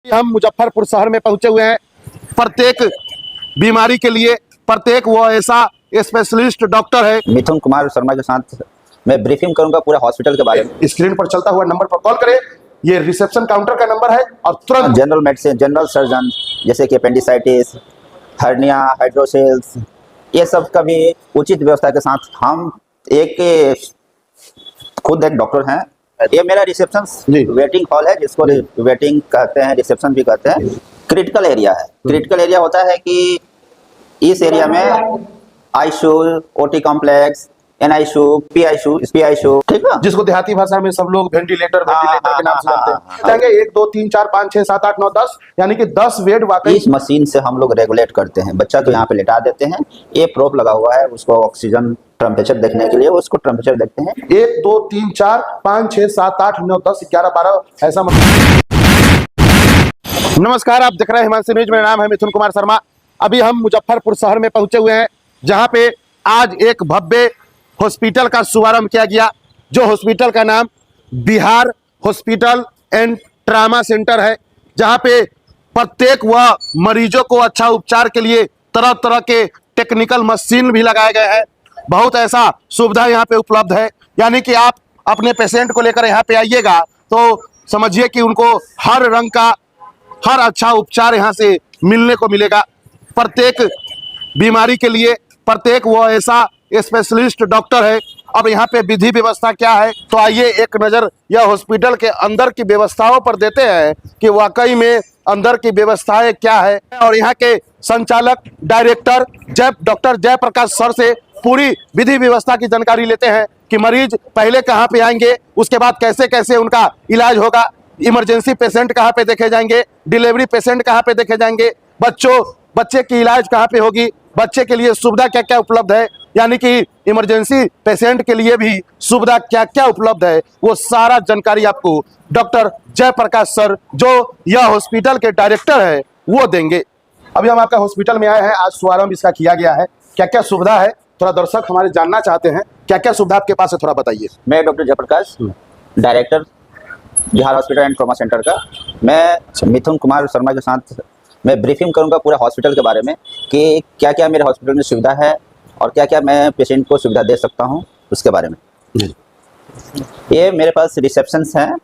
हम मुजफ्फरपुर शहर में पहुंचे हुए हैं। प्रत्येक बीमारी के लिए प्रत्येक वो ऐसा स्पेशलिस्ट डॉक्टर है। मिथुन कुमार शर्मा के साथ मैं ब्रीफिंग करूंगा पूरा हॉस्पिटल के बारे में। स्क्रीन पर चलता हुआ नंबर पर कॉल करें। ये रिसेप्शन काउंटर का नंबर है और तुरंत जनरल मेडिसिन, जनरल सर्जन, जैसे कि अपेंडिसाइटिस, हर्निया, हाइड्रोसेल्स, ये सब का भी उचित व्यवस्था के साथ हम खुद एक डॉक्टर हैं। ये मेरा रिसेप्शन वेटिंग हॉल है, जिसको वेटिंग कहते हैं, रिसेप्शन भी कहते हैं। क्रिटिकल एरिया है। क्रिटिकल एरिया होता है कि इस एरिया में ICU, OT complex, NICU, PICU, ठीक है, जिसको देहाती भाषा में सब लोग वेंटिलेटर के नाम से जानते हैं। 1 2 3 4 5 6 7 8 9 10 यानी कि 10 बेड वाकई इस मशीन से हम लोग रेगुलेट करते हैं। बच्चा को यहाँ पे लेटा देते हैं, ये प्रोब लगा हुआ है, उसको ऑक्सीजन टेम्परेचर देखने के लिए उसको टेम्परेचर देखते हैं। 1 2 3 4 5 6 7 8 9 10 11 12 ऐसा मतलब। नमस्कार, आप देख रहे हैं हिमांशु न्यूज। मेरा नाम है मिथुन कुमार शर्मा। अभी हम मुजफ्फरपुर शहर में पहुंचे हुए हैं, जहां पे आज एक भव्य हॉस्पिटल का शुभारंभ किया गया। जो हॉस्पिटल का नाम Bihar hospital and trauma centre है, जहां पे प्रत्येक वह मरीजों को अच्छा उपचार के लिए तरह तरह के टेक्निकल मशीन भी लगाए गए हैं। बहुत ऐसा सुविधा यहाँ पे उपलब्ध है, यानी कि आप अपने पेशेंट को लेकर यहाँ पे आइएगा तो समझिए कि उनको हर रंग का हर अच्छा उपचार यहाँ से मिलने को मिलेगा। प्रत्येक बीमारी के लिए प्रत्येक वो ऐसा स्पेशलिस्ट डॉक्टर है। अब यहाँ पे विधि व्यवस्था क्या है, तो आइए एक नज़र यह हॉस्पिटल के अंदर की व्यवस्थाओं पर देते हैं कि वाकई में अंदर की व्यवस्थाएं क्या है। और यहाँ के संचालक डायरेक्टर डॉक्टर जयप्रकाश सर से पूरी विधि व्यवस्था की जानकारी लेते हैं कि मरीज पहले कहाँ पे आएंगे, उसके बाद कैसे कैसे उनका इलाज होगा, इमरजेंसी पेशेंट कहाँ पे देखे जाएंगे, डिलीवरी पेशेंट कहाँ पे देखे जाएंगे, बच्चे की इलाज कहाँ पे होगी, बच्चे के लिए सुविधा क्या क्या उपलब्ध है, यानी कि इमरजेंसी पेशेंट के लिए भी सुविधा क्या क्या उपलब्ध है, वो सारा जानकारी आपको डॉक्टर जयप्रकाश सर, जो यह हॉस्पिटल के डायरेक्टर है, वो देंगे। अभी हम आपका हॉस्पिटल में आए हैं, आज शुभारंभ इसका किया गया है। क्या क्या सुविधा है, थोड़ा दर्शक हमारे जानना चाहते हैं, क्या क्या सुविधा आपके पास है, थोड़ा बताइए। मैं doctor Jayprakash, director Bihar hospital and trauma centre का। मैं मिथुन कुमार शर्मा के साथ मैं ब्रीफिंग करूंगा पूरा हॉस्पिटल के बारे में कि क्या क्या मेरे हॉस्पिटल में सुविधा है और क्या क्या मैं पेशेंट को सुविधा दे सकता हूं, उसके बारे में। ये मेरे पास रिसेप्शंस हैं,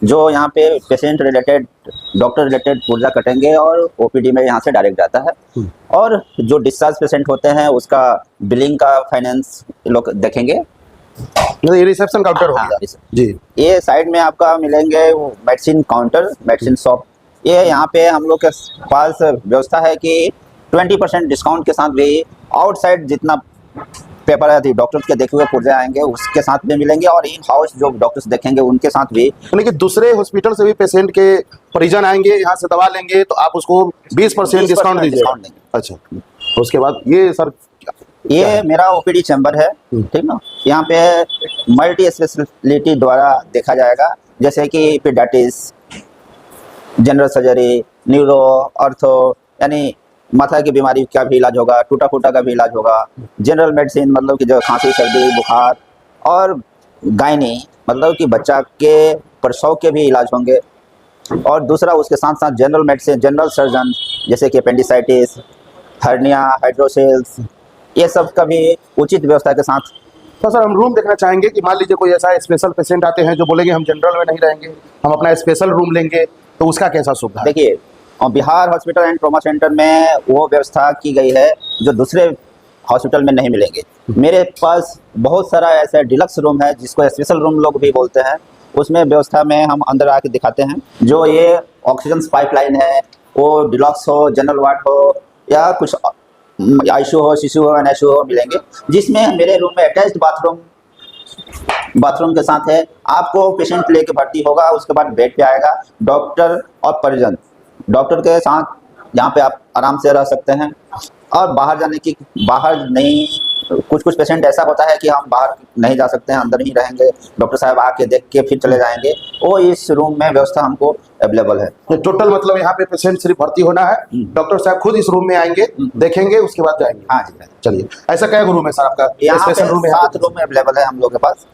जो यहाँ पे पेशेंट रिलेटेड, डॉक्टर रिलेटेड पुर्जा कटेंगे और ओपीडी में यहाँ से डायरेक्ट जाता है। और जो डिस्चार्ज पेशेंट होते हैं उसका बिलिंग का फाइनेंस लोग देखेंगे। ये रिसेप्शन काउंटर हो गया जी। ये साइड में आपका मिलेंगे मेडिसिन काउंटर, मेडिसिन शॉप। ये यहाँ पे हम लोग के पास व्यवस्था है कि 20% डिस्काउंट के साथ भी आउटसाइड जितना पेपर है डॉक्टर्स के देखे हुए पुर्जे आएंगे उसके साथ भी मिलेंगे, और इन हाउस जो डॉक्टर्स देखेंगे उनके साथ भी। लेकिन दूसरे हॉस्पिटल से भी पेशेंट के परिजन आएंगे, यहाँ से दवा लेंगे तो आप उसको 20% डिस्काउंट दीजिए। अच्छा, उसके बाद ये सर, ये मेरा ओपीडी चैम्बर है, ठीक ना। यहाँ पे मल्टी स्पेशलिटी द्वारा देखा जाएगा, जैसे कि paediatrics, general surgery, neuro, ortho, यानी माथा की बीमारी का भी इलाज होगा, टूटा फूटा का भी इलाज होगा। जनरल मेडिसिन मतलब कि जो खांसी, सर्दी, बुखार, और गायनी मतलब कि बच्चा के प्रसव के भी इलाज होंगे। और दूसरा उसके साथ साथ जनरल मेडिसिन, जनरल सर्जन, जैसे कि अपेंडिसाइटिस, हर्निया, हाइड्रोसेल्स, ये सब का भी उचित व्यवस्था के साथ। तो सर हम रूम देखना चाहेंगे कि मान लीजिए कोई ऐसा स्पेशल पेशेंट आते हैं जो बोलेंगे हम जनरल में नहीं रहेंगे, हम अपना स्पेशल रूम लेंगे, तो उसका कैसा सुविधा? देखिए, Bihar hospital and trauma centre में वो व्यवस्था की गई है जो दूसरे हॉस्पिटल में नहीं मिलेंगे। मेरे पास बहुत सारा ऐसा डिलक्स रूम है, जिसको स्पेशल रूम लोग भी बोलते हैं। उसमें व्यवस्था में हम अंदर आके दिखाते हैं। जो ये ऑक्सीजन पाइपलाइन है, वो डिलक्स हो, जनरल वार्ड हो, या कुछ आईसीयू हो, सीसीयू हो, एनआईसीयू हो, मिलेंगे। जिसमें मेरे रूम में अटैच्ड बाथरूम के साथ है। आपको पेशेंट लेके भर्ती होगा, उसके बाद बेड पे आएगा डॉक्टर और परिजन। डॉक्टर के साथ यहाँ पे आप आराम से रह सकते हैं। और बाहर नहीं, कुछ पेशेंट ऐसा होता है कि हम बाहर नहीं जा सकते हैं, अंदर ही रहेंगे, डॉक्टर साहब आके देख के फिर चले जाएंगे। वो इस रूम में व्यवस्था हमको अवेलेबल है। टोटल मतलब यहाँ पे पेशेंट सिर्फ भर्ती होना है, डॉक्टर साहब खुद इस रूम में आएंगे, देखेंगे, उसके बाद जाएंगे। हाँ जी, चलिए। ऐसा क्या रूम है सर आपका? यहाँ पे 7 रूम अवेलेबल है हम लोग के पास।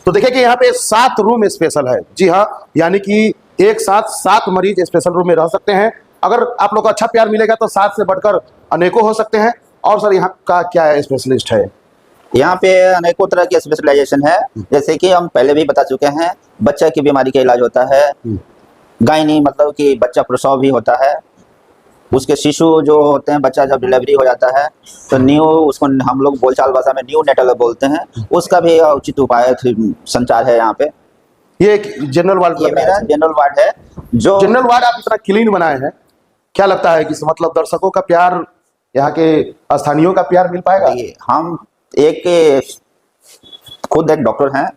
तो देखिए कि यहाँ पे 7 रूम स्पेशल है। जी हाँ, यानी कि एक साथ 7 मरीज स्पेशल रूम में रह सकते हैं। अगर आप लोग को अच्छा प्यार मिलेगा तो 7 से बढ़कर अनेकों हो सकते हैं। और सर यहाँ का क्या स्पेशलिस्ट है? यहाँ पे अनेकों तरह की स्पेशलाइजेशन है, जैसे कि हम पहले भी बता चुके हैं। बच्चे की बीमारी का इलाज होता है, गायनी मतलब कि बच्चा प्रसव भी होता है, उसके शिशु जो होते हैं, बच्चा जब डिलीवरी हो जाता है तो न्यू, उसको हम लोग बोलचाल भाषा में न्यू नेटल बोलते हैं, उसका भी उचित उपाय संचार है यहाँ पे। ये एक जनरल वार्ड, ये मेरा जनरल वार्ड है। जो जनरल वार्ड आप इतना क्लीन बनाए हैं, क्या लगता है कि मतलब दर्शकों का प्यार, यहाँ के स्थानीयों का प्यार मिल पाएगा? हम खुद एक डॉक्टर हैं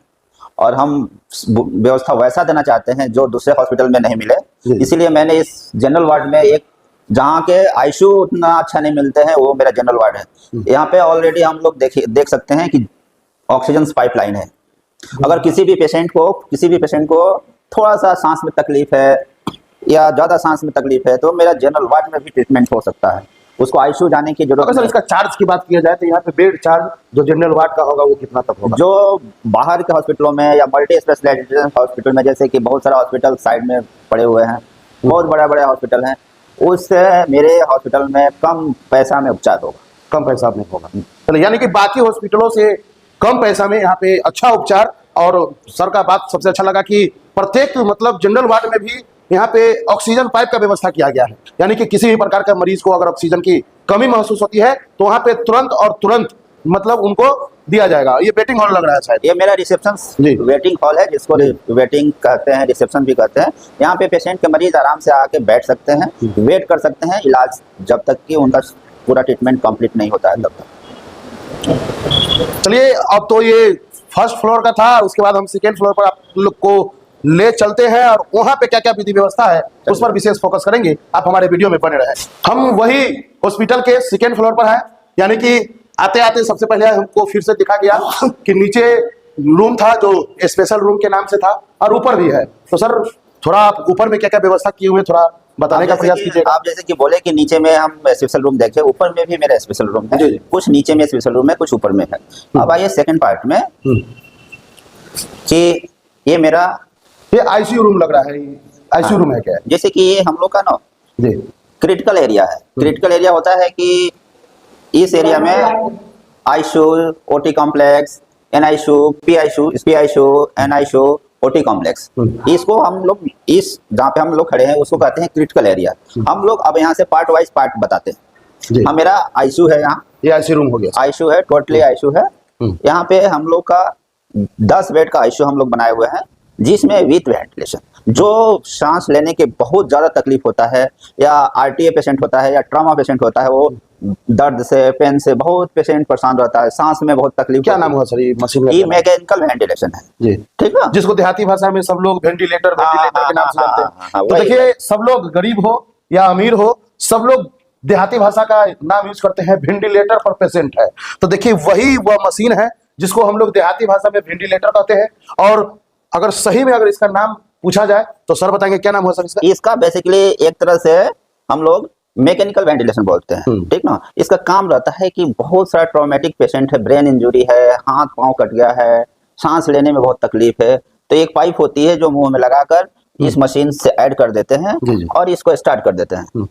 और हम व्यवस्था वैसा देना चाहते हैं जो दूसरे हॉस्पिटल में नहीं मिले। इसीलिए मैंने इस जनरल वार्ड में एक, जहाँ के आईसीयू उतना अच्छा नहीं मिलते हैं, वो मेरा जनरल वार्ड है। यहाँ पे ऑलरेडी हम लोग देख सकते हैं कि ऑक्सीजन पाइपलाइन है। अगर किसी भी पेशेंट को थोड़ा सा सांस में तकलीफ है या ज़्यादा सांस में तकलीफ है तो मेरा जनरल वार्ड में भी ट्रीटमेंट हो सकता है, उसको आईसीयू जाने की जरूरत अगर सर इसका चार्ज की बात किया जाए तो यहाँ पे बेड चार्ज जो जनरल वार्ड का होगा वो कितना तक होगा? जो बाहर के हॉस्पिटलों में या मल्टी स्पेशलिटी हॉस्पिटल में, जैसे कि बहुत सारा हॉस्पिटल साइड में पड़े हुए हैं, बहुत बड़े बड़े हॉस्पिटल हैं, उससे मेरे हॉस्पिटल में कम पैसा में उपचार होगा। कम पैसा में होगा, चलो, यानी कि बाकी हॉस्पिटलों से कम पैसा में यहाँ पे अच्छा उपचार। और सर का बात सबसे अच्छा लगा कि प्रत्येक मतलब जनरल वार्ड में भी यहाँ पे ऑक्सीजन पाइप का व्यवस्था किया गया है, यानी कि किसी भी प्रकार का मरीज को अगर ऑक्सीजन की कमी महसूस होती है तो वहाँ पे तुरंत मतलब उनको दिया जाएगा। ये वेटिंग हॉल लग रहा है शायद। ये मेरा रिसेप्शन वेटिंग हॉल है, जिसको वेटिंग कहते हैं, रिसेप्शन भी कहते हैं। यहाँ पे पेशेंट के मरीज आराम से आके बैठ सकते हैं, वेट कर सकते हैं इलाज जब तक कि उनका पूरा ट्रीटमेंट कंप्लीट नहीं होता है तब तक। चलिए, अब तो ये फर्स्ट फ्लोर का था, उसके बाद हम सेकेंड फ्लोर पर आप लोग को ले चलते हैं और वहां पे क्या क्या विधि व्यवस्था है उस पर विशेष फोकस करेंगे। आप हमारे वीडियो में बने रहे। हम वही हॉस्पिटल के सेकेंड फ्लोर पर हैं, यानी कि आते आते सबसे पहले हमको फिर से दिखा गया कि नीचे रूम था जो स्पेशल रूम के नाम से था और ऊपर भी है। तो सर थोड़ा आप ऊपर में क्या क्या व्यवस्था किए हुए थोड़ा बताने का प्रयास कीजिएगा। आप जैसे कि बोले कि नीचे में हम स्पेशल रूम देखे, ऊपर में भी मेरा स्पेशल रूम है, कुछ नीचे में स्पेशल रूम है, कुछ ऊपर में है। अब आइए सेकंड पार्ट में कि ये मेरा आईसीयू रूम लग रहा है। आईसीयू रूम है क्या? जैसे कि ये हम लोग का ना क्रिटिकल एरिया है। क्रिटिकल एरिया होता है कि इस एरिया में ICU, OT complex, NICU, PICU, NICU, OT complex, इसको हम लोग इस जहाँ पे हम लोग खड़े हैं उसको कहते हैं क्रिटिकल एरिया। हम लोग अब यहाँ से पार्ट वाइज पार्ट बताते हैं। हाँ, मेरा आईसीयू है, यहाँ ये आईसीयू रूम हो गया। आईसीयू है, टोटली आईसीयू है। यहाँ पे हम लोग का 10 बेड का आईसीयू हम लोग बनाए हुए हैं, जिसमें विथ वेंटिलेशन। जो सांस लेने के बहुत ज्यादा तकलीफ होता है या आरटीए पेशेंट होता है या ट्रॉमा पेशेंट होता है, वो दर्द से, पेन से बहुत पेशेंट परेशान रहता है, सांस में बहुत तकलीफ। क्या नाम हुआ सर ये मशीन? ये मैकेनिकल वेंटिलेशन है जी, ठीक है, जिसको देहाती भाषा में सब लोग वेंटिलेटर के नाम से जानते हैं। तो देखिए, सब लोग गरीब हो या अमीर हो, सब लोग देहाती भाषा का नाम यूज करते हैं, वेंटिलेटर पर पेशेंट है। तो देखिए, वही वह मशीन है जिसको हम लोग देहाती भाषा में वेंटिलेटर कहते हैं। और अगर सही में अगर इसका नाम पूछा जाए तो सर बताएंगे क्या नाम हो सर इसका? इसका बेसिकली एक तरह से हम लोग मैकेनिकल वेंटिलेशन बोलते हैं, ठीक ना। इसका काम रहता है कि बहुत सारा ट्रॉमेटिक पेशेंट है, ब्रेन इंजरी है, हाथ पांव कट गया है, सांस लेने में बहुत तकलीफ है, तो एक पाइप होती है जो मुंह में लगाकर इस मशीन से ऐड कर देते हैं और इसको स्टार्ट कर देते हैं।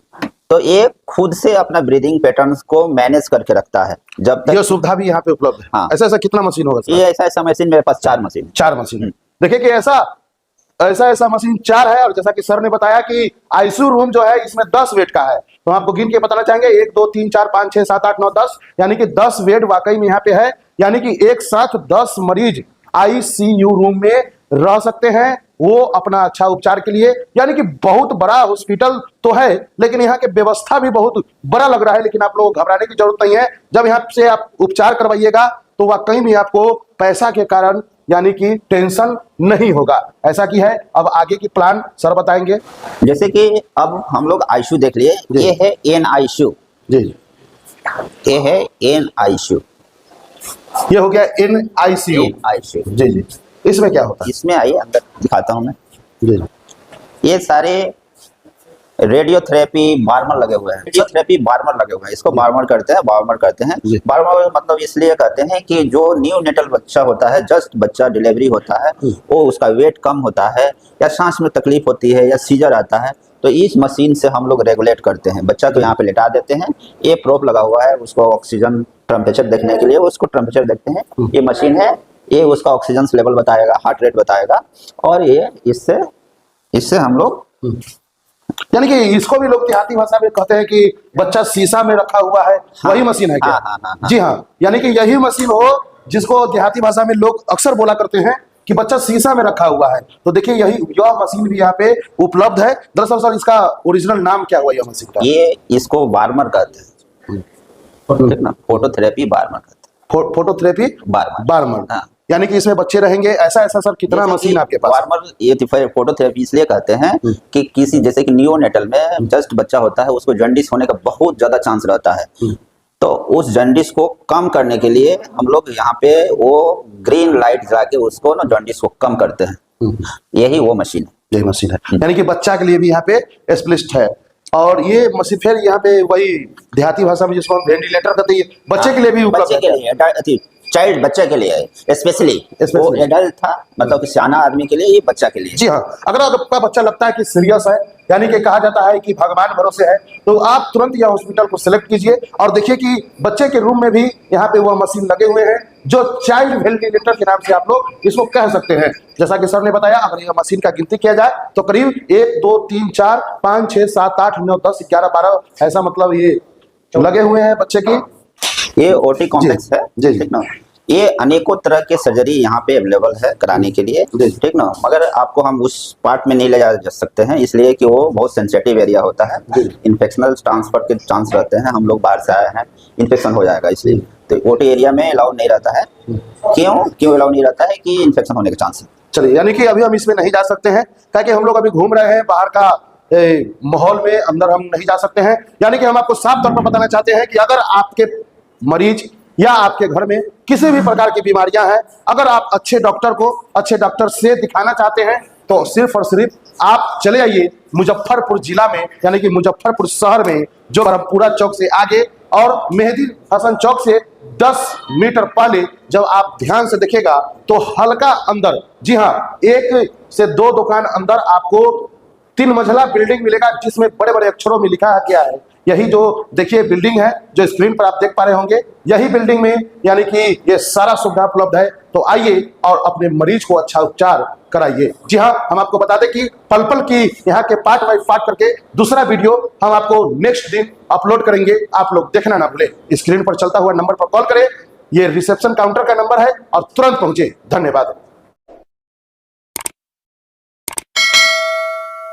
तो ये खुद से अपना ब्रीदिंग पैटर्न्स को मैनेज करके रखता है जब तक। ये सुविधा भी यहाँ पे उपलब्ध है। हाँ। ऐसा कितना मशीन होगा सर? ये ऐसा मशीन मेरे पास 4 मशीन। 4 मशीन। देखिए कि ऐसा मशीन 4 है। और जैसा कि सर ने बताया कि आईसीयू रूम जो है इसमें 10 बेड का है, तो हम आपको गिन के बताना चाहेंगे 1 2 3 4 5 6 7 8 9 10, यानी कि 10 बेड वाकई में यहाँ पे है। यानी कि एक साथ 10 मरीज आईसीयू रूम में रह सकते हैं, वो अपना अच्छा उपचार के लिए। यानी कि बहुत बड़ा हॉस्पिटल तो है, लेकिन यहाँ के व्यवस्था भी बहुत बड़ा लग रहा है। लेकिन आप लोगों को घबराने की जरूरत नहीं है। जब यहाँ से आप उपचार करवाइएगा तो वाकई में आपको पैसा के कारण यानी कि टेंशन नहीं होगा। ऐसा की है। अब आगे की प्लान सर बताएंगे। जैसे कि अब हम लोग आईसीयू देख लिए, ये है एनआईसीयू जी, ये है एनआईसीयू, ये हो गया एनआईसीयू जी जी। इसमें क्या होता है? इसमें आइए अंदर दिखाता हूं मैं जी। ये सारे रेडियोथेरेपी बार्मर लगे हुए हैं, रेडियोथेरेपी बार्मर लगे हुए हैं, इसको बार्मर करते हैं, बार्मर करते हैं। जी। बार्मर मतलब इसलिए कहते हैं कि जो न्यू नेटल बच्चा होता है, जस्ट बच्चा डिलीवरी होता है, वो उसका वेट कम होता है या सांस में तकलीफ होती है या सीजर आता है, तो इस मशीन से हम लोग रेगुलेट करते हैं। बच्चा को यहाँ पे लेटा देते हैं, ये प्रोब लगा हुआ है, उसको ऑक्सीजन टेम्परेचर देखने के लिए उसको टेम्परेचर देखते हैं। ये मशीन है, ये उसका ऑक्सीजन लेवल बताएगा, हार्ट रेट बताएगा, और ये इससे हम लोग, यानी कि इसको भी लोग देहाती भाषा में कहते हैं कि बच्चा शीशा में रखा हुआ है, हाँ, वही मशीन है क्या? हाँ। जी हाँ, यानी कि यही मशीन हो जिसको देहाती भाषा में लोग अक्सर बोला करते हैं कि बच्चा शीशा में रखा हुआ है। तो देखिए यह मशीन भी यहाँ पे उपलब्ध है। दरअसल सर इसका ओरिजिनल नाम क्या हुआ यह मशीन का? ये इसको बार्मर कहते हैं, ठीक ना, फोटोथेरेपी बार्मर कहते हैं, फोटोथेरेपी बार्मर। हाँ। यानी कि इसमें बच्चे रहेंगे, ऐसा सर कितना मशीन आपके पास? बार्मर ये फोटोथेरेपी इसलिए कहते हैं कि किसी जैसे कि नियोनेटल में जस्ट बच्चा होता है, उसको जॉन्डिस होने का बहुत ज्यादा चांस रहता है, तो उस जॉन्डिस को कम करने के लिए हम लोग यहाँ पे वो ग्रीन लाइट जला के उसको ना जॉन्डिस को कम करते हैं। यही वो मशीन है, यही मशीन है। यानी कि बच्चा के लिए भी यहाँ पे स्पेशलिस्ट है। और ये मशीन फिर यहाँ पे वही देहाती भाषा में जिसको हम वेंटिलेटर कहते हैं, बच्चे के लिए भी उपलब्ध बच्चे के लिए, चाइल्ड बच्चे के लिए स्पेशली, वो एडल्ट था मतलब कि सियाना आदमी के लिए, ये बच्चा के लिए। जी हाँ, अगर आपका बच्चा लगता है कि सीरियस है, यानी कि कहा जाता है कि भगवान भरोसे है, तो आप तुरंत यह हॉस्पिटल को सिलेक्ट कीजिए और देखिए कि बच्चे के रूम में भी यहाँ पे वह मशीन लगे हुए हैं जो चाइल्ड वेंटिलेटर के नाम से आप लोग इसको कह सकते हैं। जैसा कि सर ने बताया, अगर यह मशीन का गिनती किया जाए तो करीब 1 2 3 4 5 6 7 8 9 10 11 12 ऐसा मतलब ये लगे हुए हैं बच्चे की। ये ओटी कॉम्प्लेक्स है, जी ठीक ना। ये अनेकों तरह के सर्जरी यहाँ पे अवेलेबल है कराने के लिए, ठीक ना, मगर आपको हम उस पार्ट में नहीं ले जा सकते हैं, इसलिए कि वो बहुत सेंसिटिव एरिया होता है, इन्फेक्शनल ट्रांसफर के चांस रहते हैं, हम लोग बाहर से आए हैं, इन्फेक्शन हो जाएगा, इसलिए तो ओटी एरिया में अलाउ नहीं रहता है। क्यों अलाउ नहीं रहता है कि इन्फेक्शन होने के चांस है। चलिए, यानी कि अभी हम इसमें नहीं जा सकते हैं, ताकि हम लोग अभी घूम रहे हैं बाहर का माहौल में, अंदर हम नहीं जा सकते हैं। यानी कि हम आपको साफ तौर पर बताना चाहते हैं कि अगर आपके मरीज या आपके घर में किसी भी प्रकार की बीमारियां हैं, अगर आप अच्छे डॉक्टर से दिखाना चाहते हैं, तो सिर्फ और सिर्फ आप चले आइए मुजफ्फरपुर जिला में, यानी कि मुजफ्फरपुर शहर में, जो ब्रह्मपुरा चौक से आगे और मेहदी हसन चौक से 10 मीटर पहले जब आप ध्यान से देखेगा तो हल्का अंदर, जी हाँ, 1 से 2 दुकान अंदर आपको 3 मंजिला बिल्डिंग मिलेगा, जिसमें बड़े बड़े अक्षरों में लिखा गया है। यही जो देखिए बिल्डिंग है, जो स्क्रीन पर आप देख पा रहे होंगे, यही बिल्डिंग में यानी कि ये सारा सुविधा उपलब्ध है। तो आइए और अपने मरीज को अच्छा उपचार कराइए। जी हाँ, हम आपको बता दें कि पल पल की यहाँ के पार्ट बाई पार्ट करके दूसरा वीडियो हम आपको नेक्स्ट दिन अपलोड करेंगे, आप लोग देखना ना भूले। स्क्रीन पर चलता हुआ नंबर पर कॉल करें, ये रिसेप्शन काउंटर का नंबर है, और तुरंत पहुंचे। धन्यवाद।